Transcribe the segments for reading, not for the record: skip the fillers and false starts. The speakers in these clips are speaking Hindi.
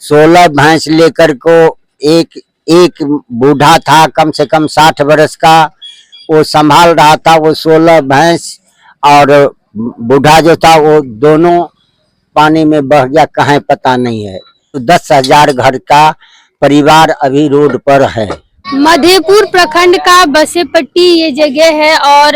16 भैंस लेकर को एक एक बूढ़ा था कम से कम 60 वर्ष का, वो संभाल रहा था। वो 16 भैंस और बूढ़ा जो था वो दोनों पानी में बह गया, कहाँ पता नहीं है। तो 10,000 घर का परिवार अभी रोड पर है। मधेपुर प्रखंड का बसेपट्टी ये जगह है और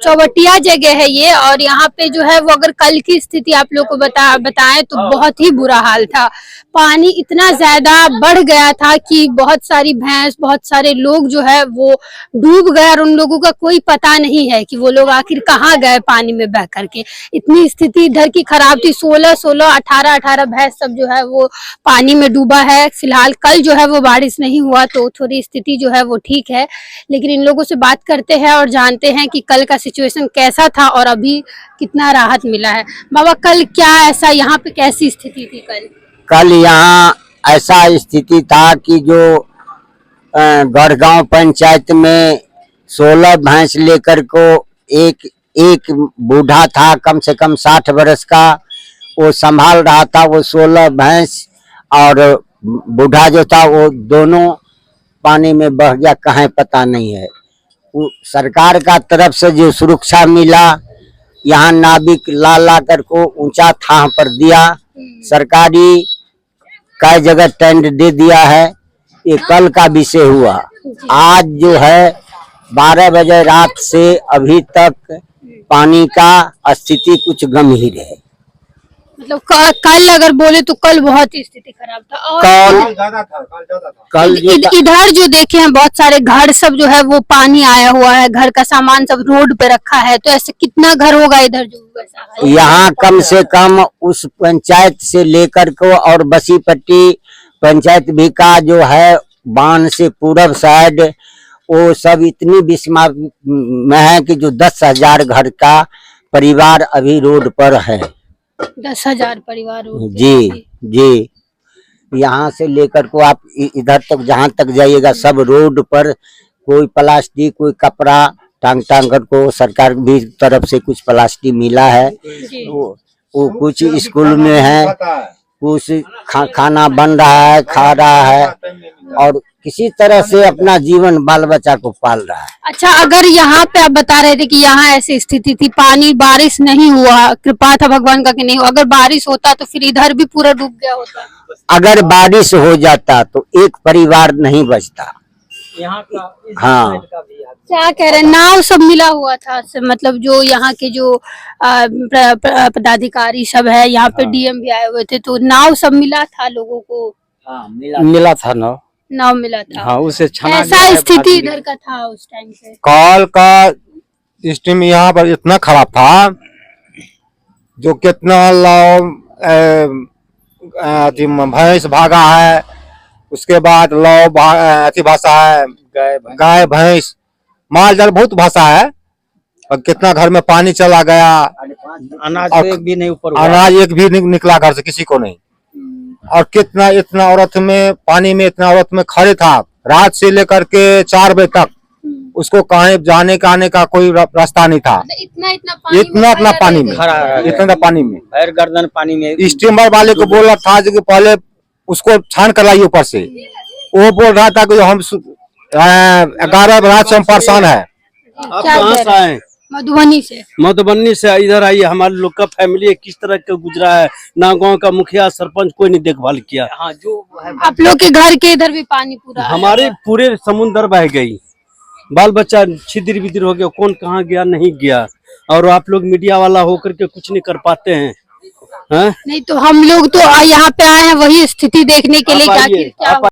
चौबटिया जगह है ये। और यहाँ पे जो है वो अगर कल की स्थिति आप लोग को बताएं तो बहुत ही बुरा हाल था। पानी इतना ज्यादा बढ़ गया था कि बहुत सारी भैंस, बहुत सारे लोग जो है वो डूब गए और उन लोगों का कोई पता नहीं है कि वो लोग आखिर कहाँ गए पानी में बह करके। इतनी स्थिति इधर की खराब थी। 16, 18 भैंस सब जो है वो पानी में डूबा है। फिलहाल कल जो है वो बारिश नहीं हुआ तो थोड़ी स्थिति जो है वो ठीक है। लेकिन इन लोगों से बात करते हैं और जानते हैं कि कल का सिचुएशन कैसा था और अभी कितना राहत मिला है। बाबा कल क्या ऐसा यहाँ पे कैसी स्थिति थी? कल यहाँ ऐसा स्थिति था कि जो गढ़गांव पंचायत में 16 भैंस लेकर को एक बूढ़ा था कम से कम 60 वर्ष का, वो संभाल रहा था। वो 16 भैंस और बूढ़ा जो था वो दोनों पानी में बह गया, कहाँ पता नहीं है। सरकार का तरफ से जो सुरक्षा मिला, यहाँ नाविक ला कर को ऊंचा थाह पर दिया। सरकारी कई जगह टेंट दे दिया है। ये कल का विषय हुआ। आज जो है 12 बजे रात से अभी तक पानी का स्थिति कुछ गंभीर है। मतलब कल अगर बोले तो कल बहुत ही स्थिति खराब था। और कल इधर जो देखे हैं बहुत सारे घर सब जो है वो पानी आया हुआ है। घर का सामान सब रोड पे रखा है। तो ऐसे कितना घर होगा इधर जो वैसा है? यहाँ कम से कम उस पंचायत से लेकर को और बसीपट्टी पंचायत भी का जो है बांध से पूरब साइड वो सब इतनी बिस्मार में है कि जो 10,000 घर का परिवार अभी रोड पर है। 10,000 परिवार? जी। यहाँ से लेकर को आप इधर तक जहाँ तक जाइएगा सब रोड पर कोई प्लास्टिक, कोई कपड़ा टांग कर को सरकार भी तरफ से कुछ प्लास्टिक मिला है। वो कुछ स्कूल में है, कुछ खाना बन रहा है, खा रहा है और किसी तरह से अपना जीवन बाल बच्चा को पाल रहा है। अच्छा, अगर यहाँ पे आप बता रहे थे कि यहाँ ऐसी स्थिति थी, पानी बारिश नहीं हुआ, कृपा था भगवान का कि नहीं हुआ। अगर बारिश होता तो फिर इधर भी पूरा डूब गया होता। अगर बारिश हो जाता तो एक परिवार नहीं बचता यहाँ का। हाँ, क्या कह रहे हैं? नाव सब मिला हुआ था, मतलब जो यहाँ के जो पदाधिकारी सब है यहाँ पे, डीएम भी आए हुए थे, तो नाव सब मिला था लोगों को? हाँ, मिला था नाव मिला था। हाँ, उसे ऐसा स्थिति इधर का था उस टाइम से। कल का स्थिति यहाँ पर इतना खराब था जो कितना भैंस भागा है, उसके बाद अति भाषा है, गाय भैंस माल जाल बहुत भाषा है। और कितना घर में पानी चला गया, अनाज एक भी नहीं ऊपर, अनाज एक भी निकला घर से किसी को नहीं। और कितना इतना औरत में पानी में इतना औरत में खड़े था रात से लेकर के 4 बजे तक। उसको कहीं जाने का आने का कोई रास्ता नहीं था। इतना पानी में पैर गर्दन पानी में। स्टीमर वाले को बोला था कि पहले उसको छान कर लाइए ऊपर से। वो बोल रहा था कि हम 11 रात से हम परेशान है। आप कहाँ से आए? मधुबनी से इधर आइए। हमारे लोग का फैमिली किस तरह का गुजरा है ना, गांव का मुखिया सरपंच कोई नहीं देखभाल किया। हाँ, जो आप लोग के घर के इधर भी पानी पूरा हमारे पूरे समुन्द्र बह गई, बाल बच्चा छिदिर बिदिर हो गया, कौन कहाँ गया नहीं गया। और आप लोग मीडिया वाला होकर के कुछ नहीं कर पाते हैं। नहीं तो हम लोग तो यहाँ पे आए हैं वही स्थिति देखने के लिए। क्या